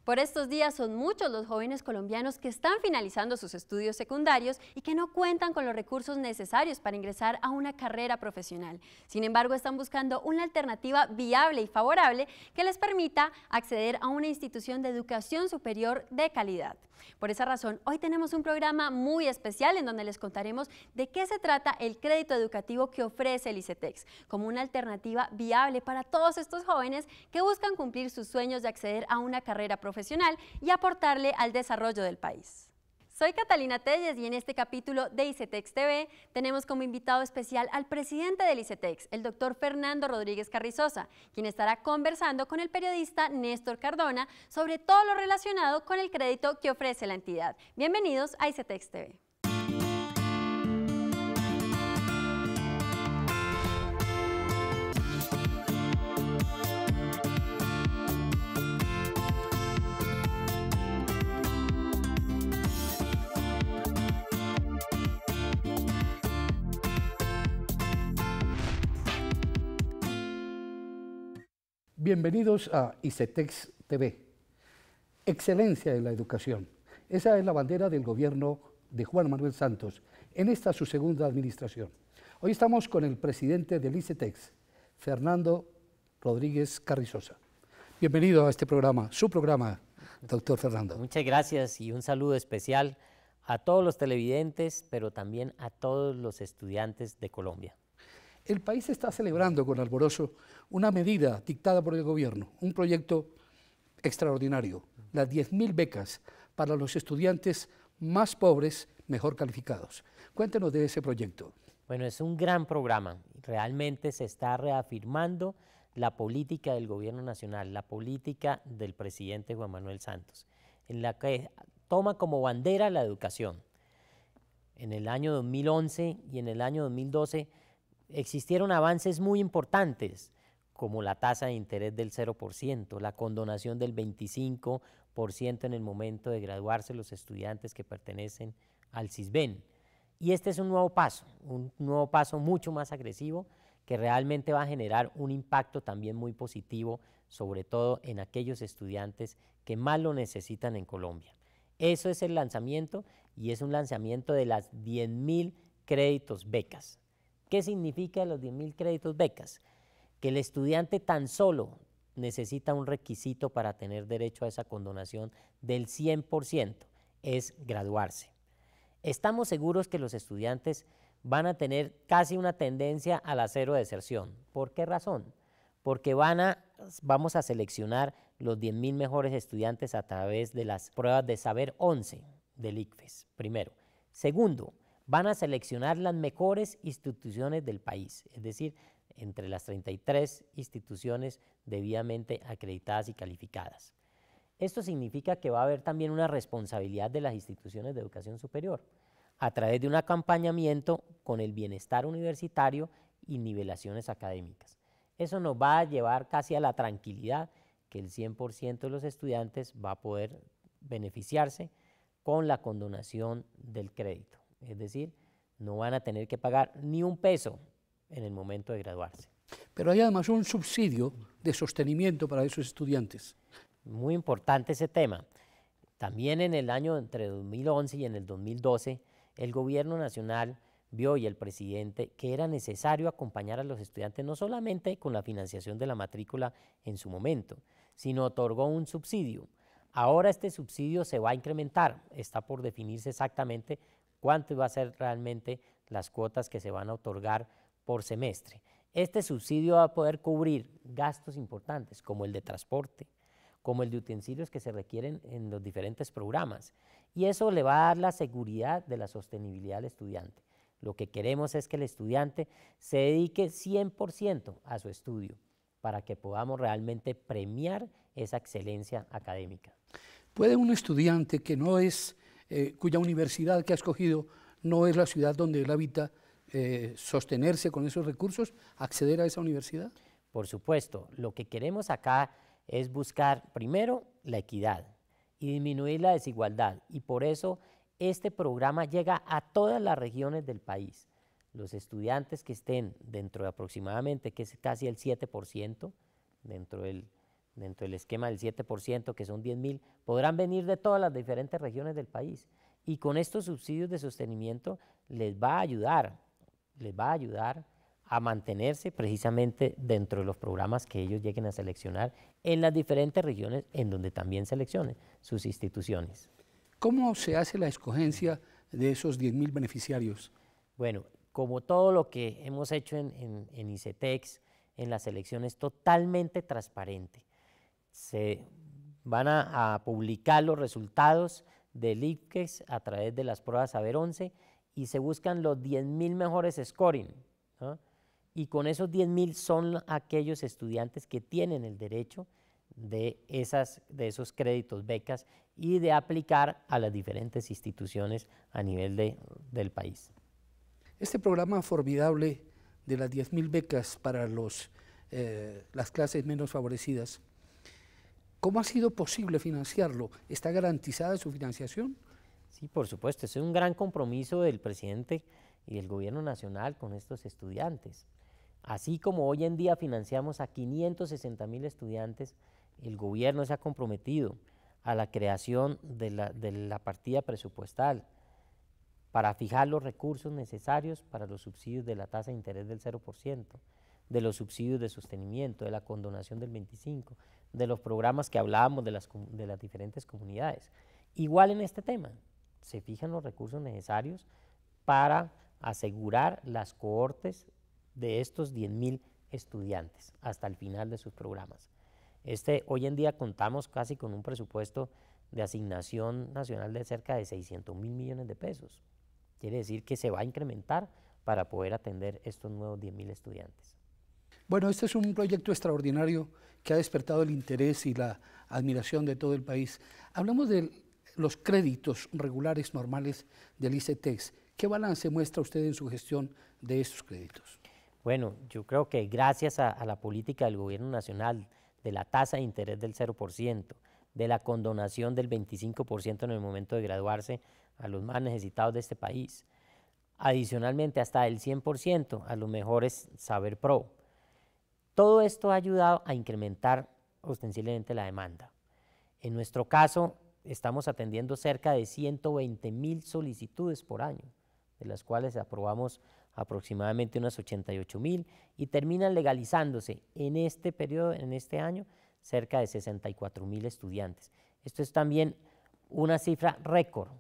Por estos días son muchos los jóvenes colombianos que están finalizando sus estudios secundarios y que no cuentan con los recursos necesarios para ingresar a una carrera profesional. Sin embargo, están buscando una alternativa viable y favorable que les permita acceder a una institución de educación superior de calidad. Por esa razón, hoy tenemos un programa muy especial en donde les contaremos de qué se trata el crédito educativo que ofrece el ICETEX, como una alternativa viable para todos estos jóvenes que buscan cumplir sus sueños de acceder a una carrera profesional y aportarle al desarrollo del país. Soy Catalina Telles y en este capítulo de ICETEX TV tenemos como invitado especial al presidente del ICETEX, el doctor Fernando Rodríguez Carrizosa, quien estará conversando con el periodista Néstor Cardona sobre todo lo relacionado con el crédito que ofrece la entidad. Bienvenidos a ICETEX TV. Bienvenidos a ICETEX TV. Excelencia en la educación. Esa es la bandera del gobierno de Juan Manuel Santos en esta su segunda administración. Hoy estamos con el presidente del ICETEX, Fernando Rodríguez Carrizosa. Bienvenido a este programa, su programa, doctor Fernando. Muchas gracias y un saludo especial a todos los televidentes, pero también a todos los estudiantes de Colombia. El país está celebrando con alborozo una medida dictada por el gobierno, un proyecto extraordinario, las 10.000 becas para los estudiantes más pobres, mejor calificados. Cuéntenos de ese proyecto. Bueno, es un gran programa. Realmente se está reafirmando la política del gobierno nacional, la política del presidente Juan Manuel Santos, en la que toma como bandera la educación. En el año 2011 y en el año 2012 existieron avances muy importantes, como la tasa de interés del 0%, la condonación del 25% en el momento de graduarse los estudiantes que pertenecen al CISBEN. Y este es un nuevo paso mucho más agresivo que realmente va a generar un impacto también muy positivo, sobre todo en aquellos estudiantes que más lo necesitan en Colombia. Eso es el lanzamiento y es un lanzamiento de las 10.000 créditos becas. ¿Qué significa los 10.000 créditos becas? Que el estudiante tan solo necesita un requisito para tener derecho a esa condonación del 100%, es graduarse. Estamos seguros que los estudiantes van a tener casi una tendencia a la cero deserción. ¿Por qué razón? Porque vamos a seleccionar los 10.000 mejores estudiantes a través de las pruebas de saber 11 del ICFES, primero. Segundo, van a seleccionar las mejores instituciones del país, es decir, entre las 33 instituciones debidamente acreditadas y calificadas. Esto significa que va a haber también una responsabilidad de las instituciones de educación superior a través de un acompañamiento con el bienestar universitario y nivelaciones académicas. Eso nos va a llevar casi a la tranquilidad que el 100% de los estudiantes va a poder beneficiarse con la condonación del crédito. Es decir, no van a tener que pagar ni un peso en el momento de graduarse. Pero hay además un subsidio de sostenimiento para esos estudiantes. Muy importante ese tema. También en el año entre 2011 y en el 2012, el gobierno nacional vio y el presidente que era necesario acompañar a los estudiantes no solamente con la financiación de la matrícula en su momento, sino otorgó un subsidio. Ahora este subsidio se va a incrementar, está por definirse exactamente cuánto va a ser realmente las cuotas que se van a otorgar por semestre. Este subsidio va a poder cubrir gastos importantes como el de transporte, como el de utensilios que se requieren en los diferentes programas, y eso le va a dar la seguridad de la sostenibilidad al estudiante. Lo que queremos es que el estudiante se dedique 100% a su estudio para que podamos realmente premiar esa excelencia académica. ¿Puede un estudiante que no es cuya universidad que ha escogido no es la ciudad donde él habita, sostenerse con esos recursos, acceder a esa universidad? Por supuesto, lo que queremos acá es buscar primero la equidad y disminuir la desigualdad, y por eso este programa llega a todas las regiones del país. Los estudiantes que estén dentro de aproximadamente, que es casi el 7%, dentro del dentro del esquema del 7%, que son 10.000, podrán venir de todas las diferentes regiones del país. Y con estos subsidios de sostenimiento les va a ayudar a mantenerse precisamente dentro de los programas que ellos lleguen a seleccionar en las diferentes regiones en donde también seleccionen sus instituciones. ¿Cómo se hace la escogencia de esos 10.000 beneficiarios? Bueno, como todo lo que hemos hecho en ICETEX, en la selección es totalmente transparente. Se van a publicar los resultados del ICFES a través de las pruebas Saber 11 y se buscan los 10.000 mejores scoring, ¿no? Y con esos 10.000 son aquellos estudiantes que tienen el derecho de esos créditos, becas y de aplicar a las diferentes instituciones a nivel del país. Este programa formidable de las 10.000 becas para las clases menos favorecidas, ¿cómo ha sido posible financiarlo? ¿Está garantizada su financiación? Sí, por supuesto, es un gran compromiso del presidente y del gobierno nacional con estos estudiantes. Así como hoy en día financiamos a 560.000 estudiantes, el gobierno se ha comprometido a la creación de la partida presupuestal para fijar los recursos necesarios para los subsidios de la tasa de interés del 0%, de los subsidios de sostenimiento, de la condonación del 25%, de los programas que hablábamos de las diferentes comunidades. Igual en este tema, se fijan los recursos necesarios para asegurar las cohortes de estos 10.000 estudiantes hasta el final de sus programas. Hoy en día contamos casi con un presupuesto de asignación nacional de cerca de 600.000 millones de pesos. Quiere decir que se va a incrementar para poder atender estos nuevos 10.000 estudiantes. Bueno, este es un proyecto extraordinario que ha despertado el interés y la admiración de todo el país. Hablamos de los créditos regulares normales del ICETEX. ¿Qué balance muestra usted en su gestión de esos créditos? Bueno, yo creo que gracias a la política del gobierno nacional, de la tasa de interés del 0%, de la condonación del 25% en el momento de graduarse a los más necesitados de este país, adicionalmente hasta el 100% a los mejores Saber Pro. Todo esto ha ayudado a incrementar ostensiblemente la demanda. En nuestro caso, estamos atendiendo cerca de 120.000 solicitudes por año, de las cuales aprobamos aproximadamente unas 88.000 y terminan legalizándose en este periodo, en este año, cerca de 64.000 estudiantes. Esto es también una cifra récord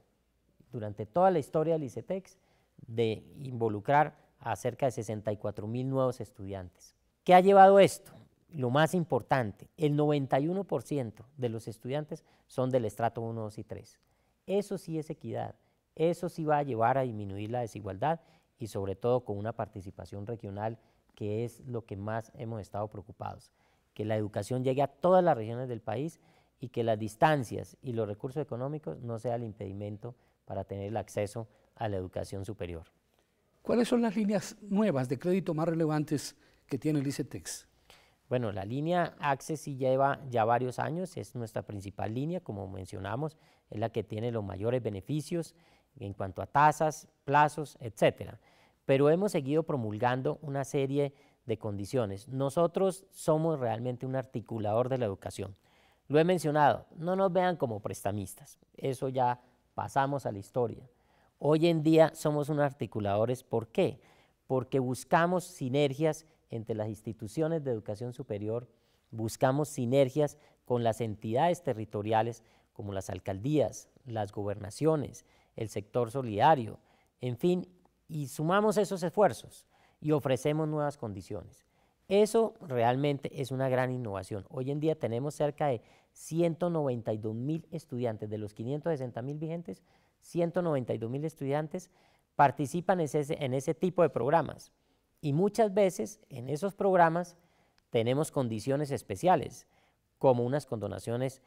durante toda la historia del ICETEX de involucrar a cerca de 64.000 nuevos estudiantes. ¿Qué ha llevado esto? Lo más importante, el 91% de los estudiantes son del estrato 1, 2 y 3. Eso sí es equidad, eso sí va a llevar a disminuir la desigualdad y sobre todo con una participación regional que es lo que más hemos estado preocupados, que la educación llegue a todas las regiones del país y que las distancias y los recursos económicos no sea el impedimento para tener el acceso a la educación superior. ¿Cuáles son las líneas nuevas de crédito más relevantes que tiene el ICETEX? Bueno, la línea Access sí lleva ya varios años, es nuestra principal línea, como mencionamos, es la que tiene los mayores beneficios en cuanto a tasas, plazos, etcétera. Pero hemos seguido promulgando una serie de condiciones. Nosotros somos realmente un articulador de la educación. Lo he mencionado, no nos vean como prestamistas, eso ya pasamos a la historia. Hoy en día somos unos articuladores, ¿por qué? Porque buscamos sinergias entre las instituciones de educación superior, buscamos sinergias con las entidades territoriales como las alcaldías, las gobernaciones, el sector solidario, en fin, y sumamos esos esfuerzos y ofrecemos nuevas condiciones. Eso realmente es una gran innovación. Hoy en día tenemos cerca de 192.000 estudiantes, de los 560.000 vigentes, 192.000 estudiantes participan en ese tipo de programas. Y muchas veces en esos programas tenemos condiciones especiales, como unas condonaciones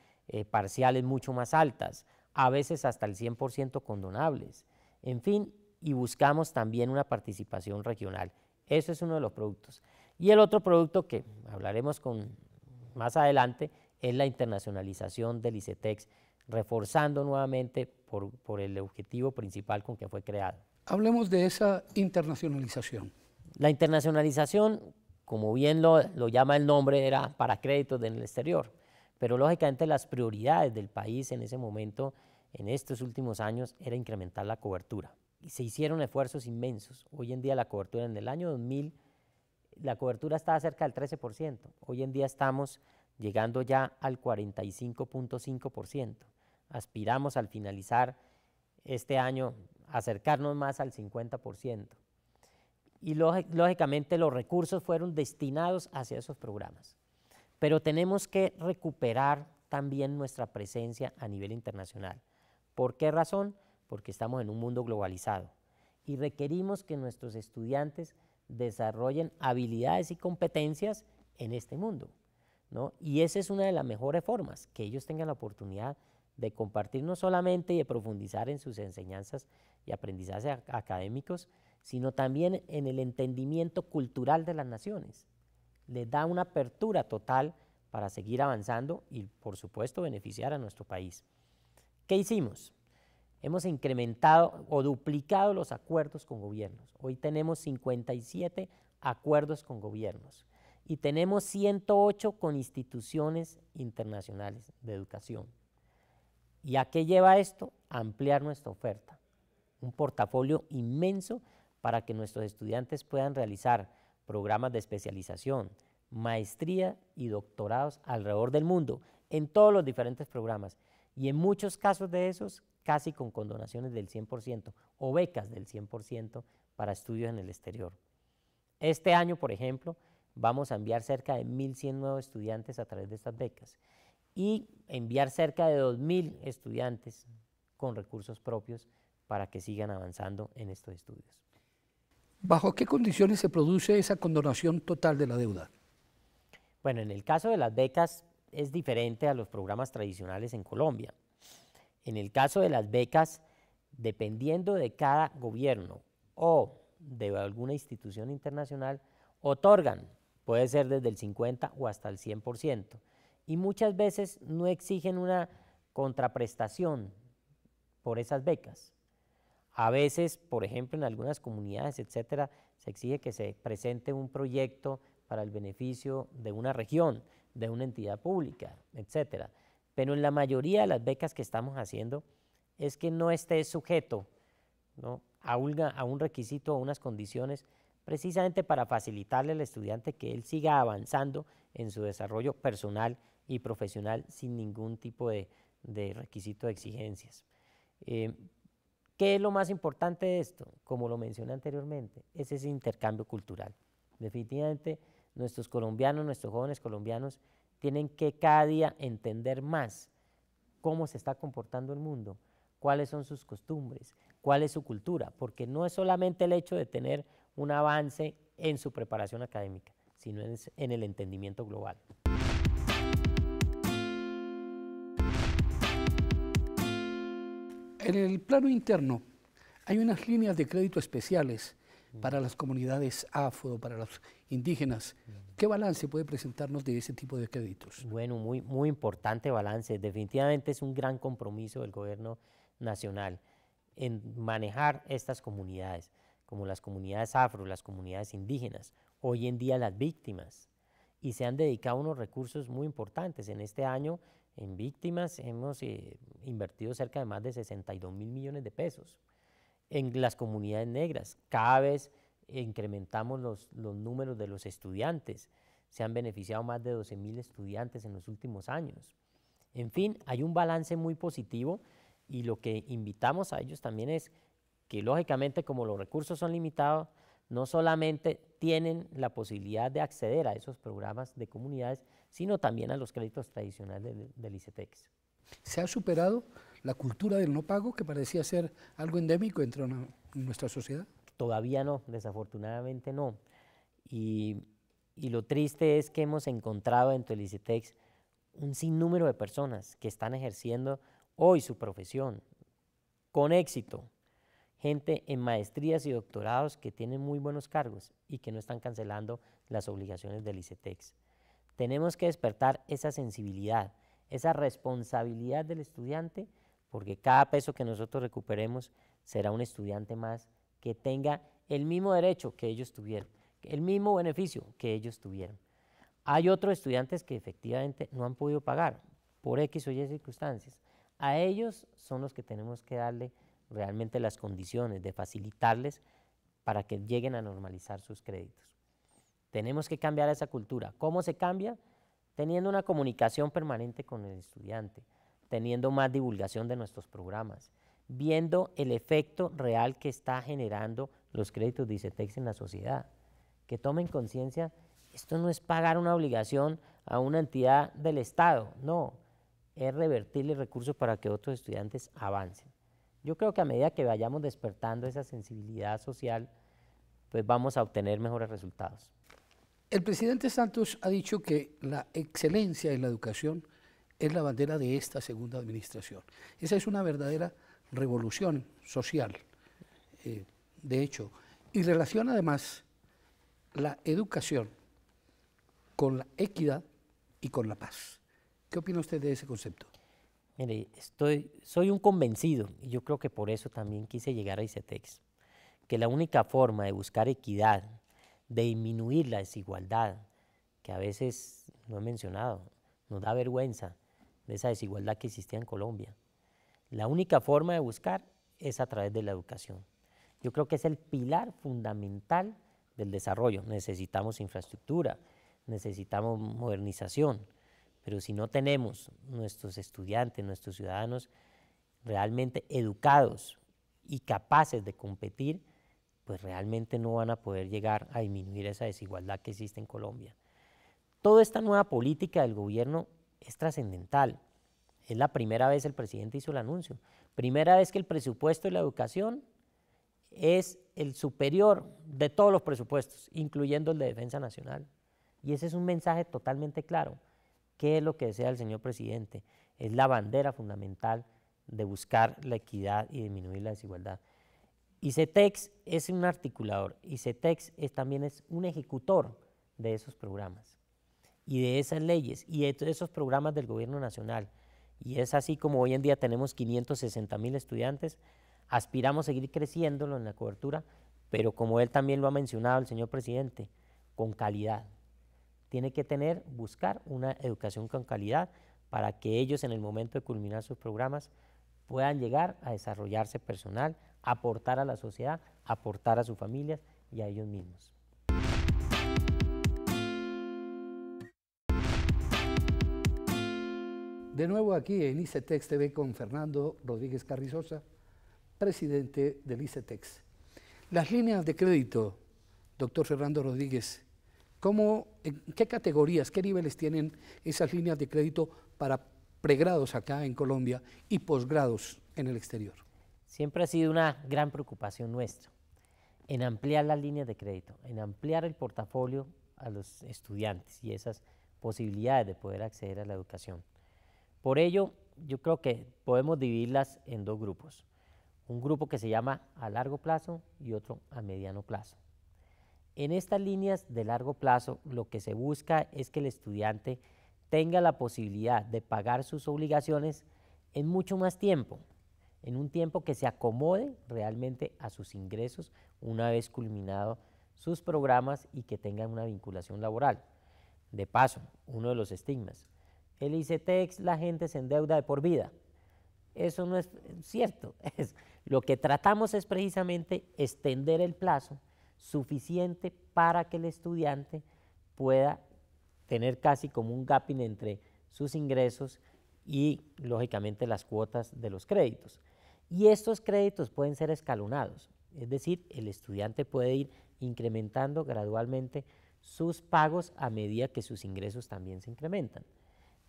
parciales mucho más altas, a veces hasta el 100% condonables, en fin, y buscamos también una participación regional. Eso es uno de los productos. Y el otro producto que hablaremos más adelante es la internacionalización del ICETEX, reforzando nuevamente por el objetivo principal con que fue creado. Hablemos de esa internacionalización. La internacionalización como bien lo llama el nombre, era para créditos en el exterior. Pero lógicamente las prioridades del país en ese momento, en estos últimos años, era incrementar la cobertura. Y se hicieron esfuerzos inmensos. Hoy en día la cobertura en el año 2000, la cobertura estaba cerca del 13%. Hoy en día estamos llegando ya al 45.5%. Aspiramos al finalizar este año a acercarnos más al 50%. Y lógicamente los recursos fueron destinados hacia esos programas. Pero tenemos que recuperar también nuestra presencia a nivel internacional. ¿Por qué razón? Porque estamos en un mundo globalizado y requerimos que nuestros estudiantes desarrollen habilidades y competencias en este mundo, ¿no? Y esa es una de las mejores formas, que ellos tengan la oportunidad de compartir no solamente y de profundizar en sus enseñanzas y aprendizajes académicos, sino también en el entendimiento cultural de las naciones. Les da una apertura total para seguir avanzando y, por supuesto, beneficiar a nuestro país. ¿Qué hicimos? Hemos incrementado o duplicado los acuerdos con gobiernos. Hoy tenemos 57 acuerdos con gobiernos y tenemos 108 con instituciones internacionales de educación. ¿Y a qué lleva esto? A ampliar nuestra oferta, un portafolio inmenso para que nuestros estudiantes puedan realizar programas de especialización, maestría y doctorados alrededor del mundo, en todos los diferentes programas. Y en muchos casos de esos, casi con condonaciones del 100% o becas del 100% para estudios en el exterior. Este año, por ejemplo, vamos a enviar cerca de 1.100 nuevos estudiantes a través de estas becas y enviar cerca de 2.000 estudiantes con recursos propios para que sigan avanzando en estos estudios. ¿Bajo qué condiciones se produce esa condonación total de la deuda? Bueno, en el caso de las becas es diferente a los programas tradicionales en Colombia. En el caso de las becas, dependiendo de cada gobierno o de alguna institución internacional, otorgan, puede ser desde el 50 o hasta el 100%, y muchas veces no exigen una contraprestación por esas becas. A veces, por ejemplo, en algunas comunidades, etcétera, se exige que se presente un proyecto para el beneficio de una región, de una entidad pública, etcétera. Pero en la mayoría de las becas que estamos haciendo es que no esté sujeto, ¿no?, a un requisito o unas condiciones, precisamente para facilitarle al estudiante que él siga avanzando en su desarrollo personal y profesional sin ningún tipo de requisito de exigencias. ¿Qué es lo más importante de esto? Como lo mencioné anteriormente, es ese intercambio cultural. Definitivamente nuestros colombianos, nuestros jóvenes colombianos tienen que cada día entender más cómo se está comportando el mundo, cuáles son sus costumbres, cuál es su cultura, porque no es solamente el hecho de tener un avance en su preparación académica, sino en el entendimiento global. En el plano interno hay unas líneas de crédito especiales para las comunidades afro, para los indígenas. ¿Qué balance puede presentarnos de ese tipo de créditos? Bueno, muy importante balance. Definitivamente es un gran compromiso del gobierno nacional en manejar estas comunidades, como las comunidades afro, las comunidades indígenas, hoy en día las víctimas. Y se han dedicado unos recursos muy importantes. En este año, en víctimas, hemos invertido cerca de más de 62.000 millones de pesos. En las comunidades negras, cada vez incrementamos los números de los estudiantes. Se han beneficiado más de 12.000 estudiantes en los últimos años. En fin, hay un balance muy positivo y lo que invitamos a ellos también es que, lógicamente, como los recursos son limitados, no solamente tienen la posibilidad de acceder a esos programas de comunidades, sino también a los créditos tradicionales del ICETEX. ¿Se ha superado la cultura del no pago, que parecía ser algo endémico entre nuestra sociedad? Todavía no, desafortunadamente no. Y lo triste es que hemos encontrado dentro del ICETEX un sinnúmero de personas que están ejerciendo hoy su profesión con éxito. Gente en maestrías y doctorados que tienen muy buenos cargos y que no están cancelando las obligaciones del ICETEX. Tenemos que despertar esa sensibilidad, esa responsabilidad del estudiante, porque cada peso que nosotros recuperemos será un estudiante más que tenga el mismo derecho que ellos tuvieron, el mismo beneficio que ellos tuvieron. Hay otros estudiantes que efectivamente no han podido pagar por X o Y circunstancias. A ellos son los que tenemos que darle realmente las condiciones de facilitarles para que lleguen a normalizar sus créditos. Tenemos que cambiar esa cultura. ¿Cómo se cambia? Teniendo una comunicación permanente con el estudiante, teniendo más divulgación de nuestros programas, viendo el efecto real que está generando los créditos de ICETEX en la sociedad, que tomen conciencia, esto no es pagar una obligación a una entidad del Estado, no, es revertirle recursos para que otros estudiantes avancen. Yo creo que a medida que vayamos despertando esa sensibilidad social, pues vamos a obtener mejores resultados. El presidente Santos ha dicho que la excelencia en la educación es la bandera de esta segunda administración. Esa es una verdadera revolución social, de hecho, y relaciona además la educación con la equidad y con la paz. ¿Qué opina usted de ese concepto? Mire, soy un convencido, y yo creo que por eso también quise llegar a ICETEX, que la única forma de buscar equidad, de disminuir la desigualdad, que a veces, lo he mencionado, nos da vergüenza de esa desigualdad que existía en Colombia. La única forma de buscar es a través de la educación. Yo creo que es el pilar fundamental del desarrollo. Necesitamos infraestructura, necesitamos modernización, pero si no tenemos nuestros estudiantes, nuestros ciudadanos realmente educados y capaces de competir, pues realmente no van a poder llegar a disminuir esa desigualdad que existe en Colombia. Toda esta nueva política del gobierno es trascendental. Es la primera vez el presidente hizo el anuncio. Primera vez que el presupuesto de la educación es el superior de todos los presupuestos, incluyendo el de Defensa Nacional. Y ese es un mensaje totalmente claro. ¿Qué es lo que desea el señor presidente? Es la bandera fundamental de buscar la equidad y disminuir la desigualdad. ICETEX es un articulador, ICETEX también es un ejecutor de esos programas y de esas leyes y de esos programas del gobierno nacional. Y es así como hoy en día tenemos 560,000 estudiantes, aspiramos a seguir creciéndolo en la cobertura, pero como él también lo ha mencionado el señor presidente, con calidad. Tiene que buscar una educación con calidad para que ellos en el momento de culminar sus programas puedan llegar a desarrollarse personal, aportar a la sociedad, aportar a sus familias y a ellos mismos. De nuevo aquí en ICETEX TV con Fernando Rodríguez Carrizosa, presidente del ICETEX. Las líneas de crédito, doctor Fernando Rodríguez, ¿en qué categorías, qué niveles tienen esas líneas de crédito para pregrados acá en Colombia y posgrados en el exterior? Siempre ha sido una gran preocupación nuestra en ampliar las líneas de crédito, en ampliar el portafolio a los estudiantes y esas posibilidades de poder acceder a la educación. Por ello, yo creo que podemos dividirlas en dos grupos. Un grupo que se llama a largo plazo y otro a mediano plazo. En estas líneas de largo plazo, lo que se busca es que el estudiante tenga la posibilidad de pagar sus obligaciones en mucho más tiempo, en un tiempo que se acomode realmente a sus ingresos una vez culminado sus programas y que tengan una vinculación laboral. De paso, uno de los estigmas, el ICETEX, la gente se endeuda de por vida. Eso no es cierto. Lo que tratamos es precisamente extender el plazo suficiente para que el estudiante pueda tener casi como un gapping entre sus ingresos y, lógicamente, las cuotas de los créditos. Y estos créditos pueden ser escalonados, es decir, el estudiante puede ir incrementando gradualmente sus pagos a medida que sus ingresos también se incrementan.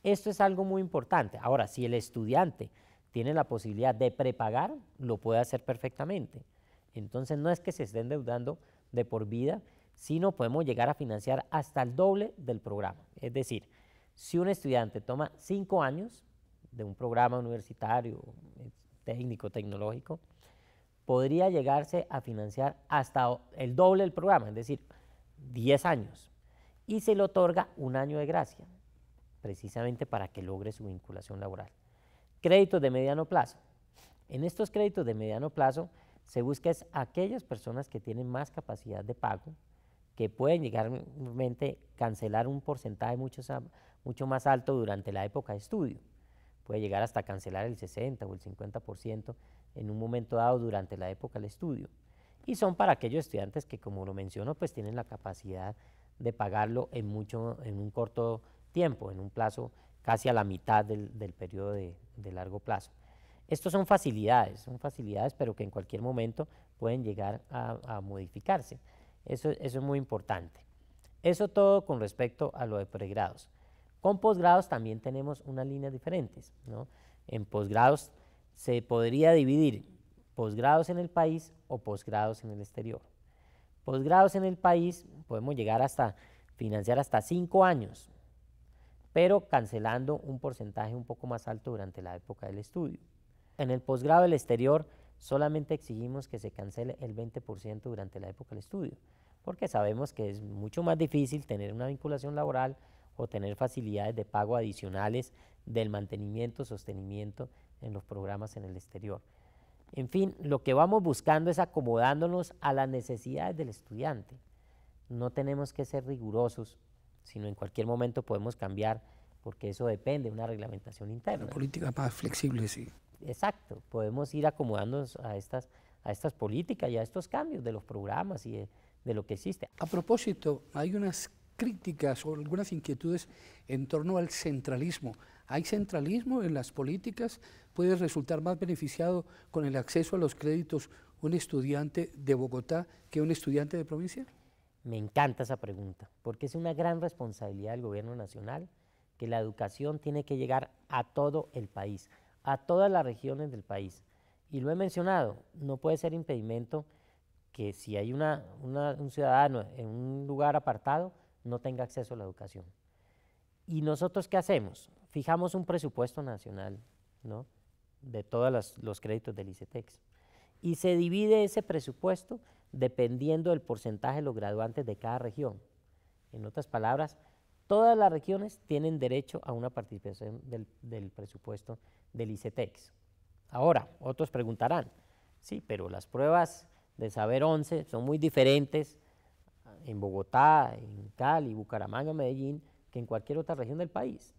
Esto es algo muy importante. Ahora, si el estudiante tiene la posibilidad de prepagar, lo puede hacer perfectamente. Entonces, no es que se esté endeudando de por vida, sino podemos llegar a financiar hasta el doble del programa. Es decir, si un estudiante toma 5 años de un programa universitario, técnico, tecnológico, podría llegarse a financiar hasta el doble del programa, es decir, 10 años, y se le otorga 1 año de gracia, precisamente para que logre su vinculación laboral. Créditos de mediano plazo. En estos créditos de mediano plazo se busca es aquellas personas que tienen más capacidad de pago, que pueden llegar realmente cancelar un porcentaje mucho más alto durante la época de estudio. Puede llegar hasta cancelar el 60 o el 50% en un momento dado durante la época del estudio. Y son para aquellos estudiantes que, como lo menciono, pues tienen la capacidad de pagarlo en un corto tiempo, en un plazo casi a la mitad del periodo de largo plazo. Estos son facilidades, pero que en cualquier momento pueden llegar a modificarse. Eso es muy importante. Eso todo con respecto a lo de pregrados. Con posgrados también tenemos unas líneas diferentes, ¿no? En posgrados se podría dividir posgrados en el país o posgrados en el exterior. Posgrados en el país podemos llegar hasta financiar hasta 5 años, pero cancelando un porcentaje un poco más alto durante la época del estudio. En el posgrado del exterior solamente exigimos que se cancele el 20% durante la época del estudio, porque sabemos que es mucho más difícil tener una vinculación laboral o tener facilidades de pago adicionales del mantenimiento, sostenimiento en los programas en el exterior. En fin, lo que vamos buscando es acomodándonos a las necesidades del estudiante. No tenemos que ser rigurosos, sino en cualquier momento podemos cambiar, porque eso depende de una reglamentación interna. Una política más flexible, sí. Exacto, podemos ir acomodándonos a estas políticas y a estos cambios de los programas y de lo que existe. A propósito, hay unas críticas o algunas inquietudes en torno al centralismo. ¿Hay centralismo en las políticas? ¿Puede resultar más beneficiado con el acceso a los créditos un estudiante de Bogotá que un estudiante de provincia? Me encanta esa pregunta, porque es una gran responsabilidad del gobierno nacional que la educación tiene que llegar a todo el país, a todas las regiones del país. Y lo he mencionado, no puede ser impedimento que si hay un ciudadano en un lugar apartado no tenga acceso a la educación. ¿Y nosotros qué hacemos? Fijamos un presupuesto nacional, ¿no?, de todos los créditos del ICETEX. Y se divide ese presupuesto dependiendo del porcentaje de los graduantes de cada región. En otras palabras, todas las regiones tienen derecho a una participación del presupuesto del ICETEX. Ahora, otros preguntarán, sí, pero las pruebas de Saber 11 son muy diferentes en Bogotá, en Cali, Bucaramanga, Medellín, que en cualquier otra región del país.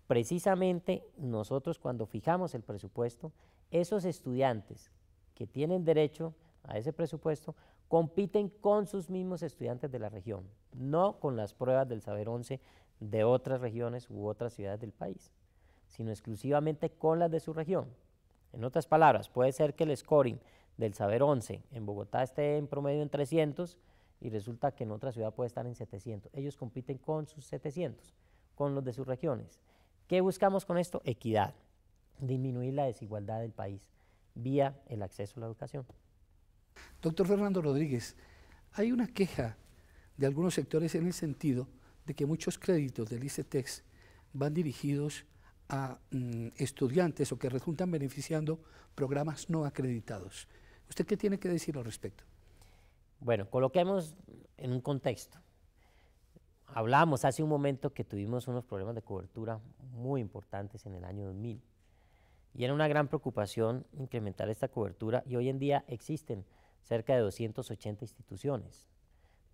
Precisamente nosotros, cuando fijamos el presupuesto, esos estudiantes que tienen derecho a ese presupuesto compiten con sus mismos estudiantes de la región, no con las pruebas del Saber 11 de otras regiones u otras ciudades del país, sino exclusivamente con las de su región. En otras palabras, puede ser que el scoring del Saber 11 en Bogotá esté en promedio en 300 y resulta que en otra ciudad puede estar en 700. Ellos compiten con sus 700, con los de sus regiones. ¿Qué buscamos con esto? Equidad, disminuir la desigualdad del país vía el acceso a la educación. Doctor Fernando Rodríguez, hay una queja de algunos sectores en el sentido de que muchos créditos del ICETEX van dirigidos a estudiantes o que resultan beneficiando programas no acreditados. ¿Usted qué tiene que decir al respecto? Bueno, coloquemos en un contexto. Hablábamos hace un momento que tuvimos unos problemas de cobertura muy importantes en el año 2000 y era una gran preocupación incrementar esta cobertura y hoy en día existen cerca de 280 instituciones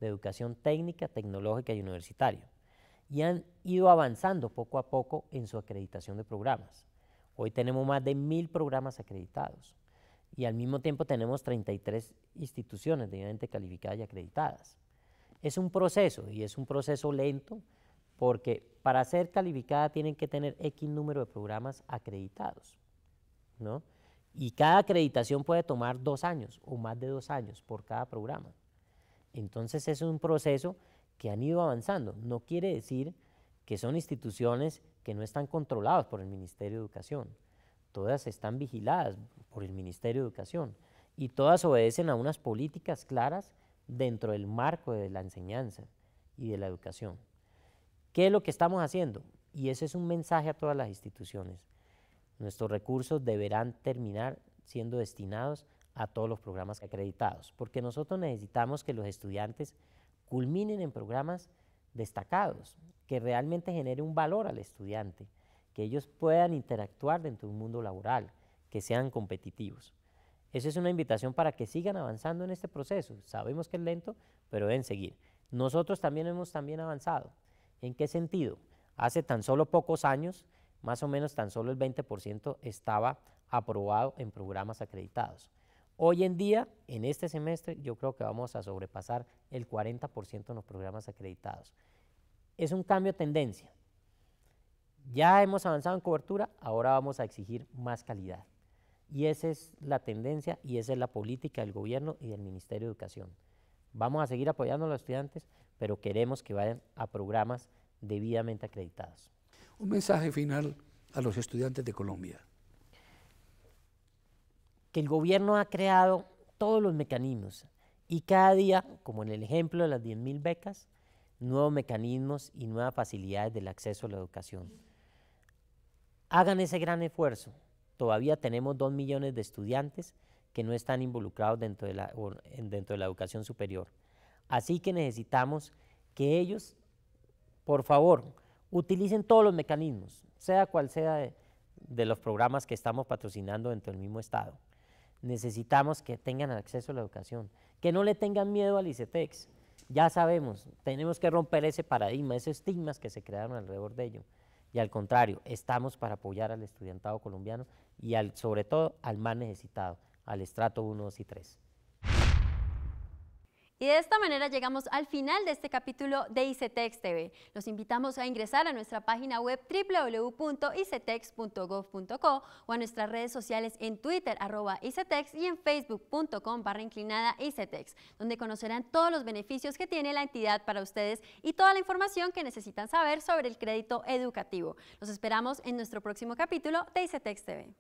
de educación técnica, tecnológica y universitaria y han ido avanzando poco a poco en su acreditación de programas. Hoy tenemos más de 1000 programas acreditados y al mismo tiempo tenemos 33 instituciones debidamente calificadas y acreditadas. Es un proceso y es un proceso lento porque para ser calificada tienen que tener X número de programas acreditados, ¿no? Y cada acreditación puede tomar 2 años o más de 2 años por cada programa. Entonces es un proceso que han ido avanzando. No quiere decir que son instituciones que no están controladas por el Ministerio de Educación. Todas están vigiladas por el Ministerio de Educación y todas obedecen a unas políticas claras dentro del marco de la enseñanza y de la educación. ¿Qué es lo que estamos haciendo? Y ese es un mensaje a todas las instituciones. Nuestros recursos deberán terminar siendo destinados a todos los programas acreditados, porque nosotros necesitamos que los estudiantes culminen en programas destacados, que realmente genere un valor al estudiante, que ellos puedan interactuar dentro de un mundo laboral, que sean competitivos. Esa es una invitación para que sigan avanzando en este proceso. Sabemos que es lento, pero deben seguir. Nosotros también hemos avanzado. ¿En qué sentido? Hace tan solo pocos años, más o menos tan solo el 20% estaba aprobado en programas acreditados. Hoy en día, en este semestre, yo creo que vamos a sobrepasar el 40% en los programas acreditados. Es un cambio de tendencia. Ya hemos avanzado en cobertura, ahora vamos a exigir más calidad. Y esa es la tendencia y esa es la política del gobierno y del Ministerio de Educación. Vamos a seguir apoyando a los estudiantes, pero queremos que vayan a programas debidamente acreditados. Un mensaje final a los estudiantes de Colombia. Que el gobierno ha creado todos los mecanismos y cada día, como en el ejemplo de las 10.000 becas, nuevos mecanismos y nuevas facilidades del acceso a la educación. Hagan ese gran esfuerzo. Todavía tenemos 2 millones de estudiantes que no están involucrados dentro de la educación superior. Así que necesitamos que ellos, por favor, utilicen todos los mecanismos, sea cual sea de los programas que estamos patrocinando dentro del mismo Estado. Necesitamos que tengan acceso a la educación, que no le tengan miedo al ICETEX. Ya sabemos, tenemos que romper ese paradigma, esos estigmas que se crearon alrededor de ello. Y al contrario, estamos para apoyar al estudiantado colombiano y sobre todo al más necesitado, al estrato 1, 2 y 3. Y de esta manera llegamos al final de este capítulo de ICETEX TV. Los invitamos a ingresar a nuestra página web www.icetex.gov.co o a nuestras redes sociales en Twitter @ICETEX y en facebook.com/ICETEX, donde conocerán todos los beneficios que tiene la entidad para ustedes y toda la información que necesitan saber sobre el crédito educativo. Los esperamos en nuestro próximo capítulo de ICETEX TV.